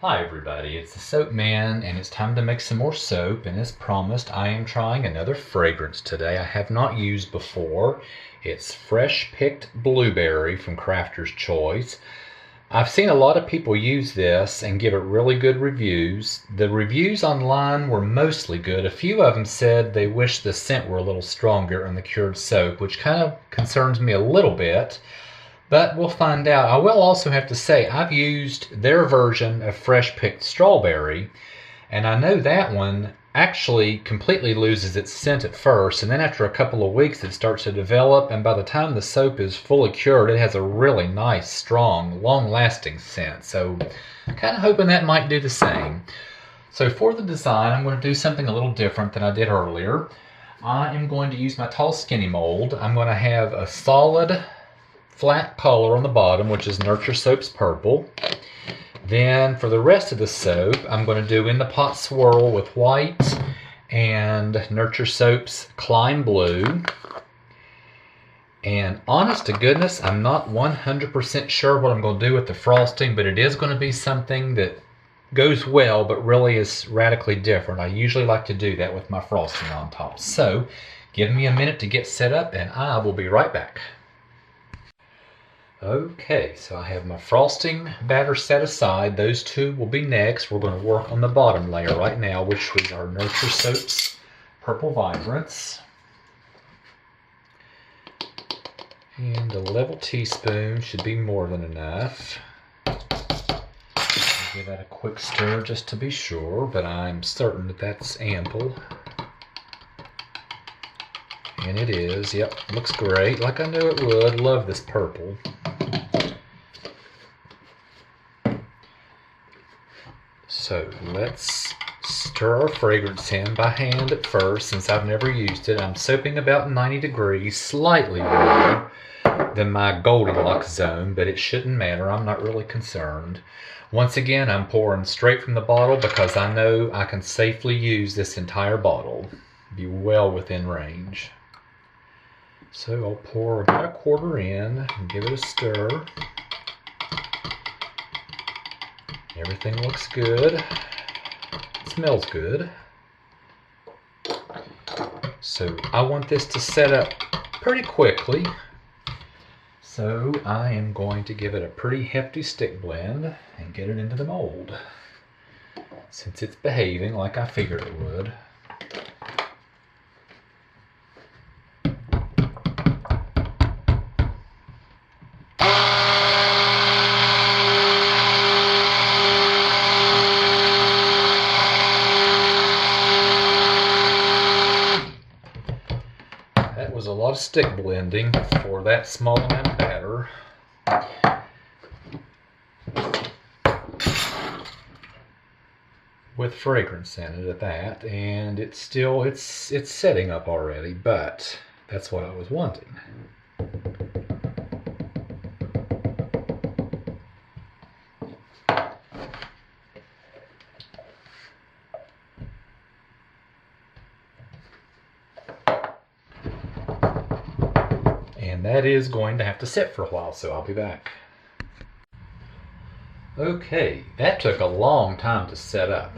Hi everybody, it's the Soap Man and it's time to make some more soap, and as promised I am trying another fragrance today I have not used before. It's Fresh Picked Blueberry from Crafter's Choice. I've seen a lot of people use this and give it really good reviews. The reviews online were mostly good. A few of them said they wish the scent were a little stronger in the cured soap, which kind of concerns me a little bit. But we'll find out. I will also have to say I've used their version of Fresh Picked Strawberry, and I know that one actually completely loses its scent at first, and then after a couple of weeks it starts to develop, and by the time the soap is fully cured it has a really nice, strong, long-lasting scent. So I'm kind of hoping that might do the same. So for the design I'm going to do something a little different than I did earlier. I am going to use my tall skinny mold. I'm going to have a solid flat color on the bottom, which is Nurture Soap's purple. Then for the rest of the soap, I'm going to do In the Pot Swirl with white and Nurture Soap's Climb Blue. And honest to goodness, I'm not 100% sure what I'm going to do with the frosting, but it is going to be something that goes well, but really is radically different. I usually like to do that with my frosting on top. So give me a minute to get set up and I will be right back. Okay, so I have my frosting batter set aside. Those two will be next. We're going to work on the bottom layer right now, which is our Nurture Soap's Purple Vibrance. And a level teaspoon should be more than enough. I'll give that a quick stir just to be sure, but I'm certain that that's ample. And it is. Yep, looks great, like I knew it would. Love this purple. So let's stir our fragrance in by hand at first, since I've never used it. I'm soaping about 90 degrees, slightly warmer than my Goldilocks zone, but it shouldn't matter. I'm not really concerned. Once again, I'm pouring straight from the bottle because I know I can safely use this entire bottle. Be well within range. So I'll pour about a quarter in and give it a stir. Everything looks good. It smells good. So I want this to set up pretty quickly. So I am going to give it a pretty hefty stick blend and get it into the mold, since it's behaving like I figured it would. Was a lot of stick blending for that small amount of batter. With fragrance in it at that, and it's setting up already, but that's what I was wanting. And that is going to have to sit for a while, so I'll be back. Okay, that took a long time to set up,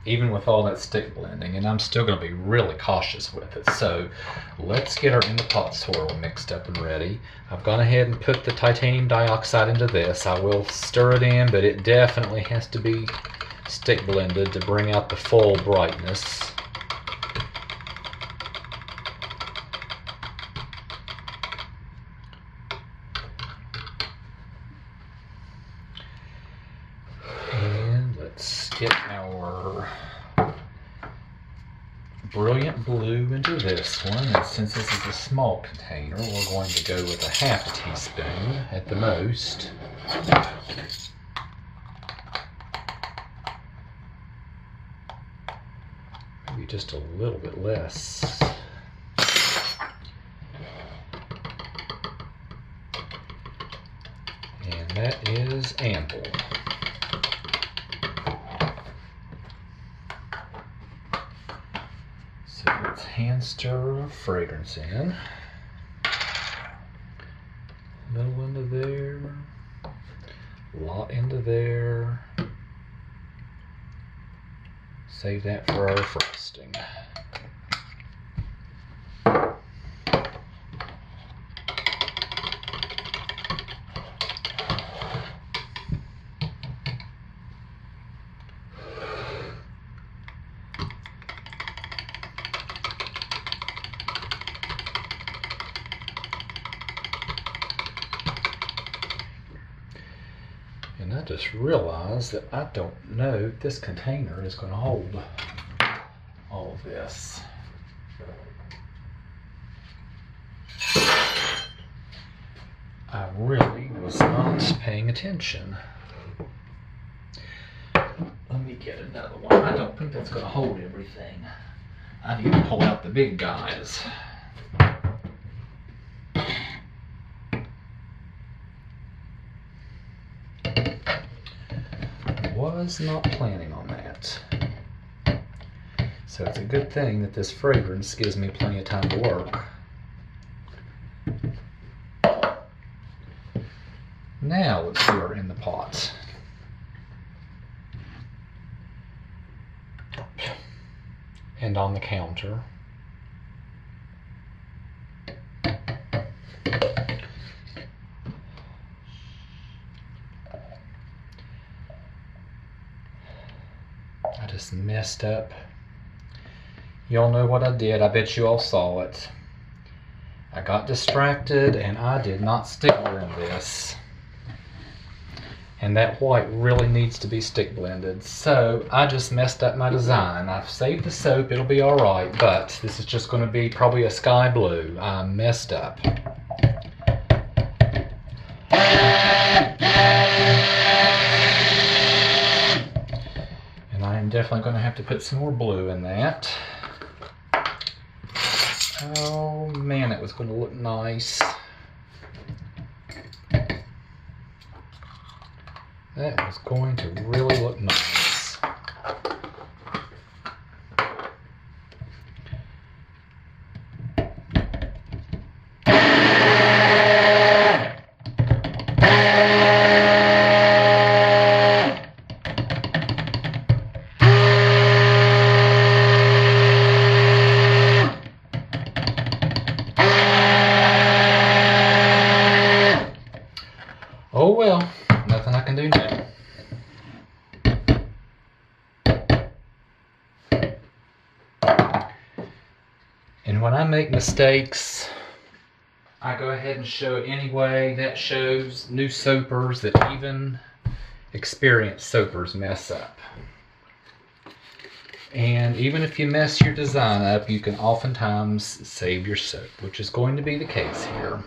even with all that stick blending, and I'm still going to be really cautious with it. So let's get our In the Pot Swirl mixed up and ready. I've gone ahead and put the titanium dioxide into this. I will stir it in, but it definitely has to be stick blended to bring out the full brightness. Let's get our Brilliant Blue into this one, and since this is a small container, we're going to go with a half teaspoon at the most. Maybe just a little bit less. And that is ample. So let's hand stir our fragrance in. Little into there, a lot into there. Save that for our frosting. And I just realized that I don't know if this container is going to hold all of this. I really was not paying attention. Let me get another one. I don't think that's going to hold everything. I need to pull out the big guys. Was not planning on that. So it's a good thing that this fragrance gives me plenty of time to work. Now let's see her in the pot. And on the counter. I just messed up. Y'all know what I did. I bet you all saw it. I got distracted and I did not stick blend this. And that white really needs to be stick blended. So I just messed up my design. I've saved the soap, it'll be alright, but this is just going to be probably a sky blue. I messed up. And I am definitely going to have to put some more blue in that. Oh man, it was going to look nice. That was going to really look nice. Oh well, nothing I can do now. And when I make mistakes, I go ahead and show it anyway. That shows new soapers that even experienced soapers mess up. And even if you mess your design up, you can oftentimes save your soap, which is going to be the case here.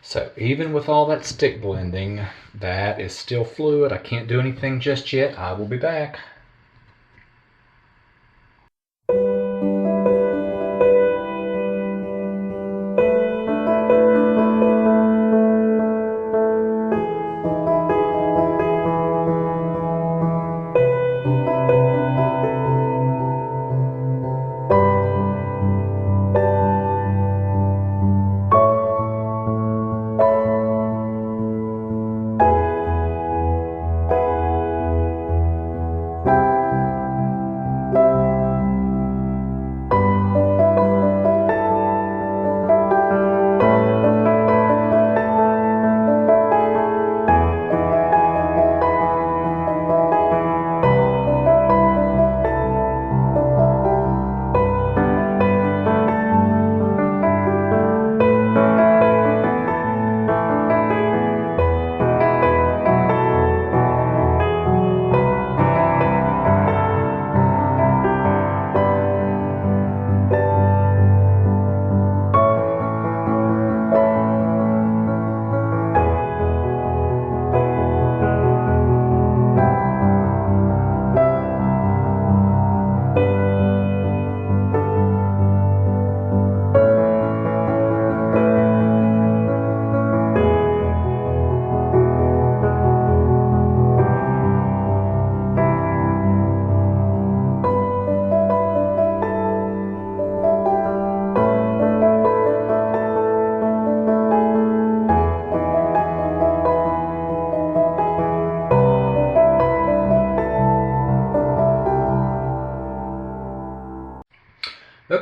So even with all that stick blending, that is still fluid. I can't do anything just yet. I will be back.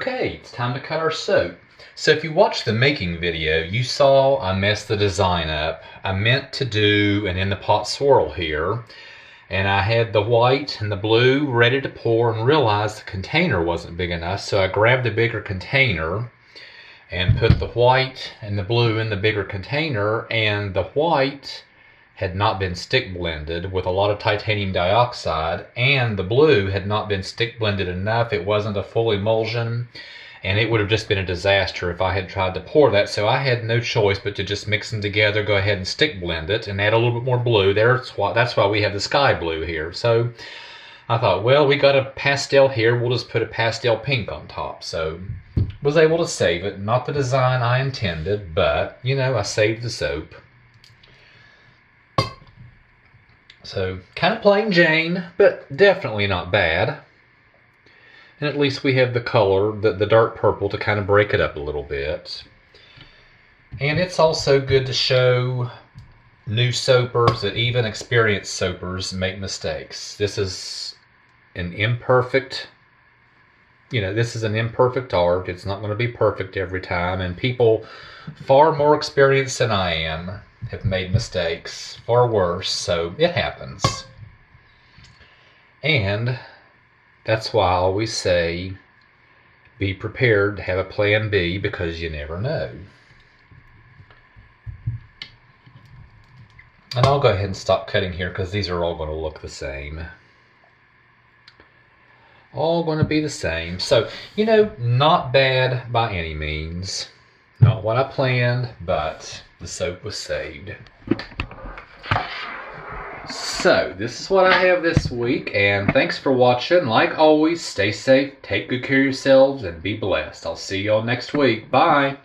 Okay, it's time to cut our soap. So if you watched the making video, you saw I messed the design up. I meant to do an in the pot swirl here, and I had the white and the blue ready to pour and realized the container wasn't big enough, so I grabbed a bigger container and put the white and the blue in the bigger container, and the white had not been stick blended with a lot of titanium dioxide, and the blue had not been stick blended enough. It wasn't a full emulsion, and it would have just been a disaster if I had tried to pour that. So I had no choice but to just mix them together, go ahead and stick blend it, and add a little bit more blue. That's why we have the sky blue here. So I thought, well, we got a pastel here, we'll just put a pastel pink on top. So was able to save it. Not the design I intended, but, you know, I saved the soap. So, kind of plain Jane, but definitely not bad. And at least we have the color, the dark purple, to kind of break it up a little bit. And it's also good to show new soapers that even experienced soapers make mistakes. This is an imperfect, this is an imperfect art. It's not going to be perfect every time. And people far more experienced than I am have made mistakes, far worse, so it happens. And that's why I always say, be prepared to have a plan B, because you never know. And I'll go ahead and stop cutting here because these are all going to look the same. All going to be the same. So, not bad by any means. Not what I planned, but the soap was saved. So, this is what I have this week, and thanks for watching. Like always, stay safe, take good care of yourselves, and be blessed. I'll see y'all next week. Bye!